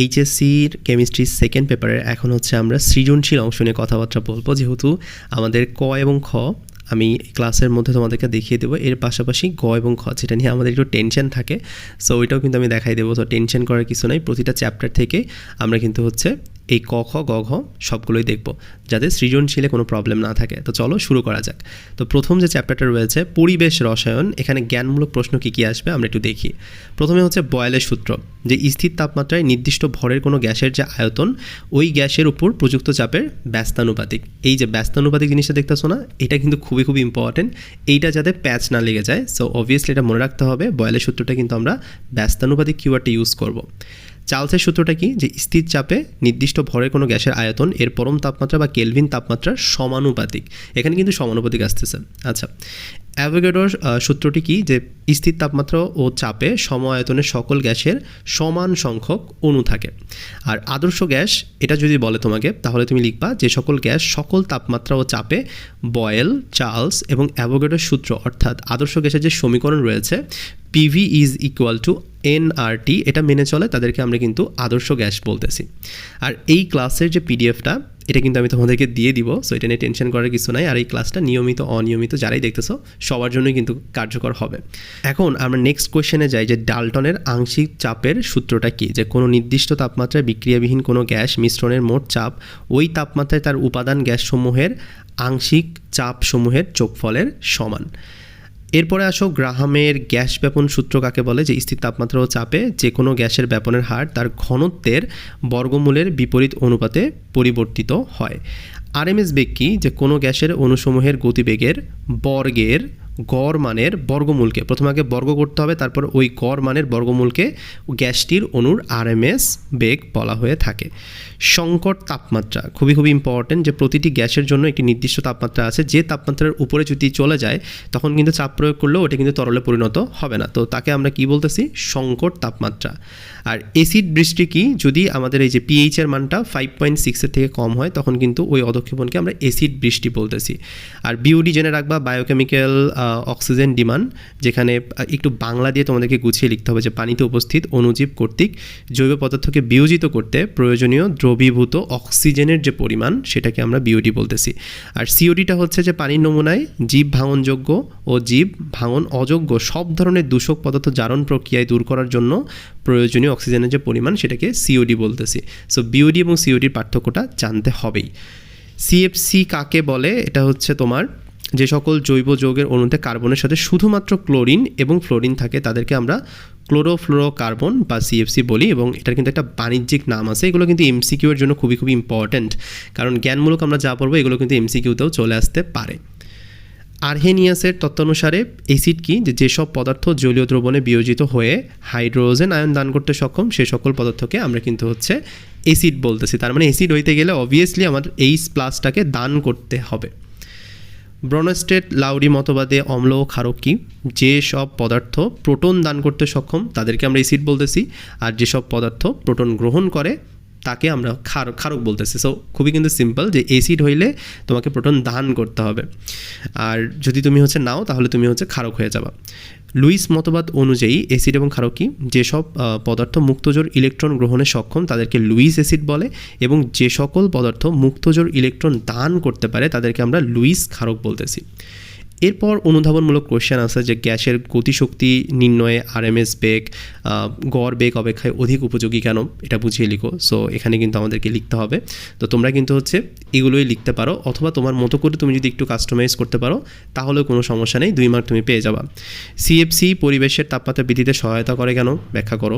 এইচএসসির কেমিস্ট্রির সেকেন্ড পেপারের এখন হচ্ছে আমরা সৃজনশীল অংশ নিয়ে কথাবার্তা বলবো, যেহেতু আমাদের ক এবং খ আমি ক্লাসের মধ্যে তোমাদেরকে দেখিয়ে দেবো, এর পাশাপাশি গ এবং খ যেটা নিয়ে আমাদের একটু টেনশন থাকে, সো ওইটাও কিন্তু আমি দেখাই দেবো। তো টেনশন করার কিছু নাই, প্রতিটা চ্যাপ্টার থেকে আমরা কিন্তু হচ্ছে এই ক খ গ ঘ সবগুলোই দেখব, যাতে সৃজনশীলে কোনো প্রবলেম না থাকে। তো চলো শুরু করা যাক। তো প্রথম যে চ্যাপ্টারটা রয়েছে পরিবেশ রসায়ন, এখানে জ্ঞানমূলক প্রশ্ন কী কী আসবে আমরা একটু দেখি। প্রথমে হচ্ছে বয়েলের সূত্র, যে স্থির তাপমাত্রায় নির্দিষ্ট ভরের কোনো গ্যাসের যে আয়তন, ওই গ্যাসের উপর প্রযুক্ত চাপের ব্যস্তানুপাতিক। এই যে ব্যস্তানুপাতিক জিনিসটা দেখতেছো না, এটা কিন্তু খুবই খুবই ইম্পর্টেন্ট, এইটা যাতে প্যাচ না লেগে যায়। সো অবভিয়াসলি এটা মনে রাখতে হবে, বয়েলের সূত্রটা কিন্তু আমরা ব্যস্তানুপাতিক কিওয়ার্ডটা ইউজ করব। চার্লসের সূত্রটা কি, যে স্থির চাপে নির্দিষ্ট ভরের কোনো গ্যাসের আয়তন এর পরম তাপমাত্রা বা কেলভিন তাপমাত্রার সমানুপাতিক, এখানে কিন্তু সমানুপাতিক আসতেছে। আচ্ছা, অ্যাভোগাড্রোর সূত্রটি কি, যে স্থির তাপমাত্রা ও চাপে সম আয়তনের সকল গ্যাসের সমান সংখ্যক অণু থাকে। আর আদর্শ গ্যাস এটা যদি বলে তোমাকে, তাহলে তুমি লিখবা যে সকল গ্যাস সকল তাপমাত্রা ও চাপে বয়েল, চার্লস এবং অ্যাভোগাড্রোর সূত্র অর্থাৎ আদর্শ গ্যাসের যে সমীকরণ রয়েছে PV is equal to nRT, এটা মেনে চলে, তাদেরকে আমরা কিন্তু আদর্শ গ্যাস বলতেছি। আর এই ক্লাসের যে পিডিএফটা, এটা কিন্তু আমি তোমাদেরকে দিয়ে দিব, সো এটা নিয়ে টেনশন করার কিছু নাই। আর এই ক্লাসটা নিয়মিত অনিয়মিত যারাই দেখতেছো সবার জন্যই কিন্তু কার্যকর হবে। এখন আমরা নেক্সট কোয়েশ্চেনে যাই, যে ডাল্টনের আংশিক চাপের সূত্রটা কি, যে কোনো নির্দিষ্ট তাপমাত্রায় বিক্রিয়াবিহীন কোনো গ্যাস মিশ্রণের মোট চাপ ওই তাপমাত্রায় তার উপাদান গ্যাসসমূহের আংশিক চাপসমূহের যোগফলের সমান। এরপরে আসো গ্রাহামের গ্যাস ব্যাপন সূত্র কাকে বলে, যে স্থির তাপমাত্রা ও চাপে যে কোনো গ্যাসের ব্যাপনের হার তার ঘনত্বের বর্গমূলের বিপরীত অনুপাতে পরিবর্তিত হয়। আরএমএস বেগ কি, যে কোনো গ্যাসের অণুসমূহের গতিবেগের বর্গের গড় মানের বর্গমূলকে, প্রথমে আগে বর্গ করতে হবে, তারপর ওই গড় মানের বর্গমূলকে গ্যাসটির অণুর আরএমএস বেগ বলা হয়ে থাকে। সংকট তাপমাত্রা খুবই খুবই ইম্পর্টেন্ট, যে প্রতিটি গ্যাসের জন্য একটি নির্দিষ্ট তাপমাত্রা আছে, যে তাপমাত্রার উপরে যদি চলে যায় তখন কিন্তু চাপ প্রয়োগ করলেও ওটা কিন্তু তরলে পরিণত হবে না, তো তাকে আমরা কি বলতেছি, সংকট তাপমাত্রা। আর অ্যাসিড বৃষ্টি কি, যদি আমাদের এই যে পিএইচের মানটা 5.6 থেকে কম হয় তখন কিন্তু ওই অধক্ষেপণকে আমরা অ্যাসিড বৃষ্টি বলতেছি। আর বিওডি জেনে রাখবা, বায়োকেমিক্যাল অক্সিজেন ডিমান্ড, যেখানে একটু বাংলা দিয়ে তোমাদেরকে গুছিয়ে লিখতে হবে, যে পানিতে উপস্থিত অণুজীব কর্তৃক জৈব পদার্থকে বিয়োজিত করতে প্রয়োজনীয় দ্রবীভূত অক্সিজেনের যে পরিমাণ, সেটাকে আমরা বিওডি বলতেছি। আর সিওডিটা হচ্ছে যে পানির নমুনায় জীব ভাঙনযোগ্য ও জীব ভাঙন অযোগ্য সব ধরনের দূষক পদার্থ জারণ প্রক্রিয়ায় দূর করার জন্য প্রয়োজনীয় অক্সিজেনের যে পরিমাণ, সেটাকে সিওডি বলতেছি। সো বিওডি এবং সিওডির পার্থক্যটা জানতে হবেই। সিএফসি কাকে বলে, এটা হচ্ছে তোমার যে সকল জৈব যৌগের অণুতে কার্বনের সাথে শুধুমাত্র ক্লোরিন এবং ফ্লোরিন থাকে, তাদেরকে আমরা ক্লোরোফ্লোরোকার্বন বা সিএফসি বলি, এবং এটার কিন্তু একটা বাণিজ্যিক নাম আছে। এগুলো কিন্তু এমসিকিউ এর জন্য খুবই খুবই ইম্পর্ট্যান্ট, কারণ জ্ঞানমূলক আমরা যা পড়বো এগুলো কিন্তু এমসিকিউতেও চলে আসতে পারে। আর্হেনিয়াসের তত্ত্বানুসারে অ্যাসিড কি, যে যেসব পদার্থ জলীয় দ্রবণে বিয়োজিত হয়ে হাইড্রোজেন আয়ন দান করতে সক্ষম, সে সকল পদার্থকে আমরা কিন্তু হচ্ছে অ্যাসিড বলতেছি। তার মানে অ্যাসিড হইতে গেলে অবভিয়াসলি আমাদের এইচ প্লাসটাকে দান করতে হবে। ব্রনস্টেড লাউরি মতবাদে অম্ল ও ক্ষারক কি, যেসব পদার্থ প্রোটন দান করতে সক্ষম তাদেরকে আমরা অ্যাসিড বলতেছি, আর যেসব পদার্থ প্রোটন গ্রহণ করে তাকে আমরা ক্ষারক বলতেছি। সো খুবই কিন্তু সিম্পল, যে অ্যাসিড হইলে তোমাকে প্রোটন দান করতে হবে, আর যদি তুমি হচ্ছে নাও তাহলে তুমি হচ্ছে ক্ষারক হয়ে যাবা। লুইস মতবাদ অনুযায়ী অ্যাসিড এবং ক্ষারক কি, যেসব পদার্থ মুক্তজোর ইলেকট্রন গ্রহণে সক্ষম তাদেরকে লুইস অ্যাসিড বলে, এবং যে সকল পদার্থ মুক্তজোর ইলেকট্রন দান করতে পারে তাদেরকে আমরা লুইস ক্ষারক বলতেছি। এরপর অনুধাবনমূলক কোয়েশ্চেন আছে, যে গ্যাসের গতিশক্তি নির্ণয়ে আরএমএস বেগ গড় বেগ অপেক্ষায় অধিক উপযোগী কেন, এটা বুঝিয়ে লিখো। সো এখানে কিন্তু আমাদেরকে লিখতে হবে, তো তোমরা কিন্তু হচ্ছে এগুলোই লিখতে পারো, অথবা তোমার মতো করে তুমি যদি একটু কাস্টমাইজ করতে পারো তাহলেও কোনো সমস্যা নেই, 2 মার্ক তুমি পেয়ে যাবা। সিএফসি পরিবেশের তাপমাত্রা বৃদ্ধিতে সহায়তা করে কেন, ব্যাখ্যা করো।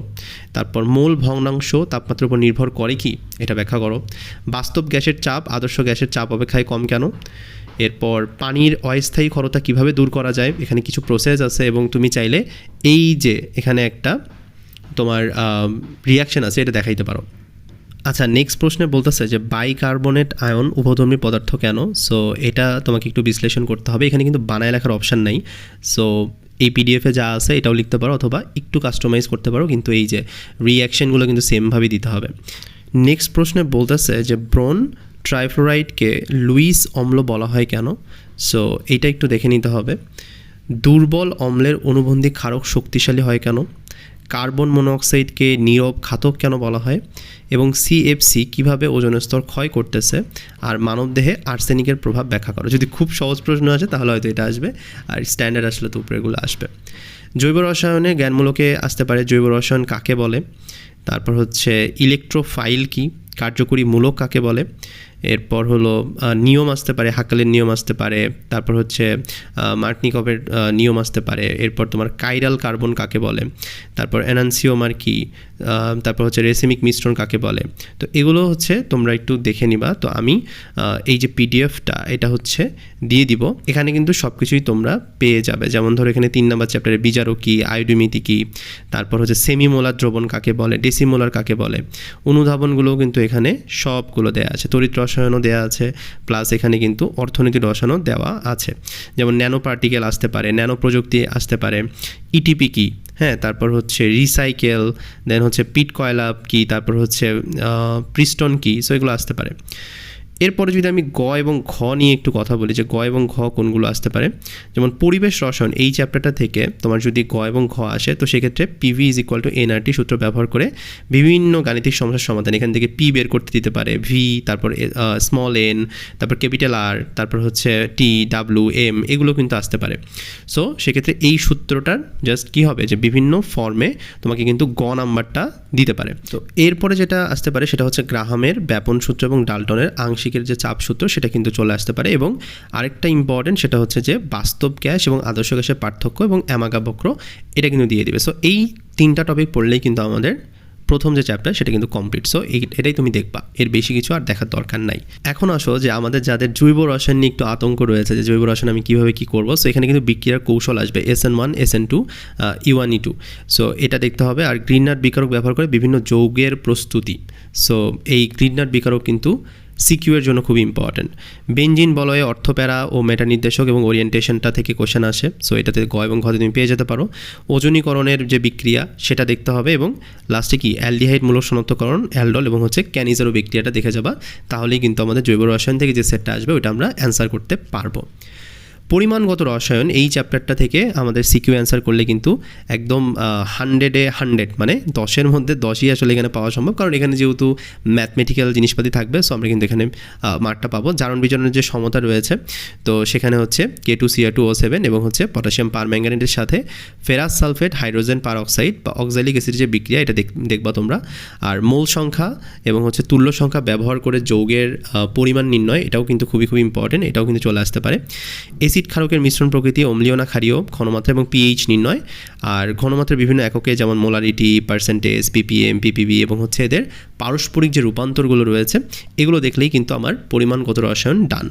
তারপর মোল ভগ্নাংশ তাপমাত্রার উপর নির্ভর করে কি, এটা ব্যাখ্যা করো। বাস্তব গ্যাসের চাপ আদর্শ গ্যাসের চাপ অপেক্ষায় কম কেন। এরপর পানির অস্থায়ী ক্ষরতা কিভাবে দূর করা যায়, এখানে কিছু প্রসেস আছে, এবং তুমি চাইলে এই যে এখানে একটা তোমার রিয়াকশন আছে এটা দেখাইতে পারো। আচ্ছা, নেক্সট প্রশ্নে বলতেছে যে বাইকার্বনেট আয়ন উভধর্মী পদার্থ কেন। সো এটা তোমাকে একটু বিশ্লেষণ করতে হবে, এখানে কিন্তু বানায় লেখার অপশান নাই। সো এই পিডিএফে যা আছে এটাও লিখতে পারো, অথবা একটু কাস্টমাইজ করতে পারো, কিন্তু এই যে রিয়াকশানগুলো কিন্তু সেমভাবেই দিতে হবে। নেক্সট প্রশ্নে বলতেছে যে ব্রোন ট্রাইফ্লোরাইডকে লুইস অম্ল বলা হয় কেন। সো এইটা একটু দেখে নিতে হবে। দুর্বল অম্লের অনুবন্ধী ক্ষারক শক্তিশালী হয় কেন। কার্বন মনোক্সাইডকে নীরব ঘাতক কেন বলা হয়, এবং সিএফসি কীভাবে ওজোন স্তর ক্ষয় করতেছে, আর মানবদেহে আর্সেনিকের প্রভাব ব্যাখ্যা করো। যদি খুব সহজ প্রশ্ন আসে তাহলে হয়তো এটা আসবে, আর স্ট্যান্ডার্ড আসলে তো উপরেগুলো আসবে। জৈব রসায়নে জ্ঞানমূলকে আসতে পারে জৈব রসায়ন কাকে বলে, তারপর হচ্ছে ইলেকট্রোফাইল কি, কার্যকরী মূলক কাকে বলে, এরপর হলো নিয়ম আসতে পারে, হাকালের নিয়ম আসতে পারে, তারপর হচ্ছে মার্কনিকভের নিয়ম আসতে পারে, এরপর তোমার কাইরাল কার্বন কাকে বলে, তারপর এনানসিওমার কি, তারপর হচ্ছে রেসিমিক মিশ্রণ কাকে বলে। তো এগুলো হচ্ছে তোমরা একটু দেখে নিবা। তো আমি এই যে পিডিএফটা এটা হচ্ছে দিয়ে দিব, এখানে কিন্তু সব কিছুই তোমরা পেয়ে যাবে। যেমন ধরো এখানে 3 নম্বর চ্যাপ্টারে বিজারক কী, আয়োডিমিতি কী, তারপর হচ্ছে সেমিমোলার দ্রবণ কাকে বলে, ডেসিমোলার কাকে বলে, অনুধাবনগুলোও কিন্তু এখানে সবগুলো দেওয়া আছে, তড়িৎ রসায়নও দেওয়া আছে, প্লাস এখানে কিন্তু অর্থনৈতিক রসায়নও দেওয়া আছে। যেমন ন্যানো পার্টিকেল আসতে পারে, ন্যানো প্রযুক্তি আসতে পারে, ইটিপি কী, হ্যাঁ, তারপর হচ্ছে রিসাইকেল, দেন হচ্ছে পিট কয়লা কী, তারপর হচ্ছে প্রিস্টন কী, সো এগুলো আসতে পারে। এরপরে যদি আমি গ এবং ঘ নিয়ে একটু কথা বলি যে গ এবং ঘ কোনগুলো আসতে পারে, যেমন পরিবেশ রসায়ন এই চ্যাপ্টারটা থেকে তোমার যদি গ এবং ঘ আসে তো সেক্ষেত্রে PV is equal to nRT সূত্র ব্যবহার করে বিভিন্ন গাণিতিক সমস্যার সমাধান এখান থেকে পি বের করতে দিতে পারে, ভি, তারপর স্মল এন, তারপর ক্যাপিটাল আর, তারপর হচ্ছে টি, ডাব্লিউ, এম, এগুলো কিন্তু আসতে পারে। সো সেক্ষেত্রে এই সূত্রটার জাস্ট কী হবে যে বিভিন্ন ফর্মে তোমাকে কিন্তু গ নাম্বারটা দিতে পারে। তো এরপরে যেটা আসতে পারে সেটা হচ্ছে গ্রাহামের ব্যাপন সূত্র এবং ডাল্টনের আংশিকের যে চাপ সূত্র সেটা কিন্তু চলে আসতে পারে। এবং আরেকটা ইম্পর্টেন্ট সেটা হচ্ছে যে বাস্তব গ্যাস এবং আদর্শ গ্যাসের পার্থক্য এবং অ্যামাগা বক্র এটা কিন্তু দিয়ে দিবে। সো এই 3টা টপিক পড়লেই কিন্তু আমাদের প্রথম যে চ্যাপ্টার সেটা কিন্তু কমপ্লিট। সো এটাই তুমি দেখবা, এর বেশি কিছু আর দেখার দরকার নাই। এখন আসো যে আমাদের যাদের জৈব রসায়ন নিয়ে একটু আতঙ্ক রয়েছে যে জৈব রসায়ন আমি কীভাবে কী করবো, সো এখানে কিন্তু বিক্রিয়ার কৌশল আসবে SN1, SN2, E1, E2। So এটা দেখতে হবে। আর গ্রিনার্ড বিকারক ব্যবহার করে বিভিন্ন যৌগের প্রস্তুতি, সো এই গ্রিনার্ড বিকারক কিন্তু সিকিউ এর জন্য খুবই ইম্পর্টেন্ট। বেঞ্জিন বলয়ে অর্থপ্যারা ও মেটা নির্দেশক এবং ওরিয়েন্টেশনটা থেকে কোশ্চেন আসে, সো এটাতে গ এবং ঘতে তুমি পেয়ে যেতে পারো। ওজনীকরণের যে বিক্রিয়া সেটা দেখতে হবে, এবং লাস্টে কি অ্যালডিহাইড মূলক শনাক্তকরণ, অ্যালডল এবং হচ্ছে ক্যানিজারও বিক্রিয়াটা দেখে যাবা, তাহলেই কিন্তু আমাদের জৈব রসায়ন থেকে যে সেটটা আসবে ওইটা আমরা অ্যান্সার করতে পারবো। পরিমাণগত রসায়ন এই চ্যাপ্টারটা থেকে আমাদের সিকিউ অ্যান্সার করলে কিন্তু একদম 100-এ 100, মানে 10-এর মধ্যে 10ই আসলে এখানে পাওয়া সম্ভব, কারণ এখানে যেহেতু ম্যাথমেটিক্যাল জিনিসপাতি থাকবে, সো আমরা কিন্তু এখানে মার্কটা পাবো। জারণ বিজারণের যে সমতা রয়েছে তো সেখানে হচ্ছে K2Cr2O7 এবং হচ্ছে পটাশিয়াম পারম্যাঙ্গানেটের সাথে ফেরাস সালফেট হাইড্রোজেন পারঅক্সাইড বা অক্সালিক অ্যাসিডের যে বিক্রিয়া এটা দেখবা তোমরা। আর মোল সংখ্যা এবং হচ্ছে তুল্য সংখ্যা ব্যবহার করে যৌগের পরিমাণ নির্ণয়, এটাও কিন্তু খুবই ইম্পর্টেন্ট, এটাও কিন্তু চলে আসতে পারে। অ্যাসিড ক্ষারকের মিশ্রণ প্রকৃতি, অম্লীয় না ক্ষারীয়, ঘনমাত্রা এবং পিএইচ নির্ণয়, আর ঘনমাত্রার বিভিন্ন এককে যেমন মোলারিটি, পার্সেন্টেজ, পিপিএম, পিপিবি এবং হচ্ছে এদের পারস্পরিক যে রূপান্তরগুলো রয়েছে এগুলো দেখলেই কিন্তু আমার পরিমাণগত রসায়ন ডান।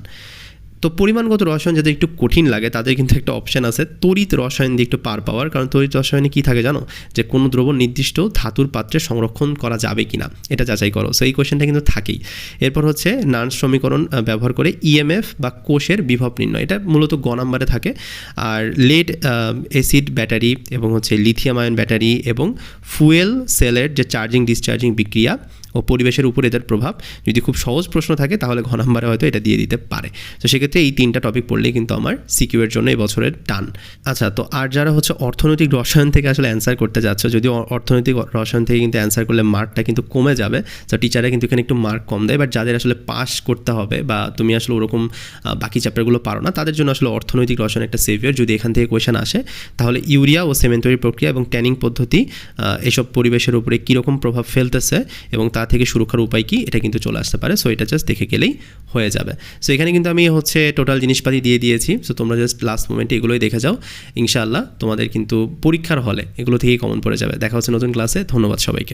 তো পরিমাণগত রসায়ন যাদের একটু কঠিন লাগে তাদের কিন্তু একটা অপশান আছে তড়িৎ রসায়ন দিয়ে একটু পার পাওয়ার, কারণ তড়িৎ রসায়নে কী থাকে জানো, যে কোনো দ্রব্য নির্দিষ্ট ধাতুর পাত্রে সংরক্ষণ করা যাবে কি না এটা যাচাই করো। সো এই কোয়েশ্চেনটা কিন্তু থাকেই। এরপর হচ্ছে নার্স সমীকরণ ব্যবহার করে ইএমএফ বা কোষের বিভব নির্ণয়, এটা মূলত গ নাম্বারে থাকে। আর লেড অ্যাসিড ব্যাটারি এবং হচ্ছে লিথিয়াম আয়ন ব্যাটারি এবং ফুয়েল সেলের যে চার্জিং ডিসচার্জিং বিক্রিয়া ও পরিবেশের উপর এদের প্রভাব, যদি খুব সহজ প্রশ্ন থাকে তাহলে ঘ নাম্বারে হয়তো এটা দিয়ে দিতে পারে। তো সেক্ষেত্রে এই 3টা টপিক পড়লেই কিন্তু আমার সিকিউ এর জন্য এই বছরের টান। আচ্ছা, তো আর যারা হচ্ছে অর্থনৈতিক রসায়ন থেকে আসলে অ্যান্সার করতে যাচ্ছ, যদিও অর্থনৈতিক রসায়ন থেকে কিন্তু অ্যান্সার করলে মার্কটা কিন্তু কমে যাবে, তো টিচাররা কিন্তু এখানে একটু মার্ক কম দেয়। বাট যাদের আসলে পাস করতে হবে বা তুমি আসলে ওরকম বাকি চ্যাপ্টারগুলো পারো না, তাদের জন্য আসলে অর্থনৈতিক রসায়ন একটা সেভিয়ার। যদি এখান থেকে কোয়েশ্চেন আসে তাহলে ইউরিয়া ও সেমেন্ট তৈরির প্রক্রিয়া এবং ট্যানিং পদ্ধতি এসব পরিবেশের উপরে কীরকম প্রভাব ফেলতেছে এবং তা থেকে সুরক্ষার উপায় কি, এটা কিন্তু চলে আসতে পারে। সো এটা জাস্ট দেখে গেলেই হয়ে যাবে। সো এখানে কিন্তু আমি হচ্ছে টোটাল জিনিসপাতি দিয়ে দিয়েছি। সো তোমরা জাস্ট লাস্ট মোমেন্টে এগুলোই দেখে যাও, ইনশাআল্লাহ তোমাদের কিন্তু পরীক্ষার হলে এগুলো থেকেই কমন পড়ে যাবে। দেখা হচ্ছে নতুন ক্লাসে। ধন্যবাদ সবাইকে।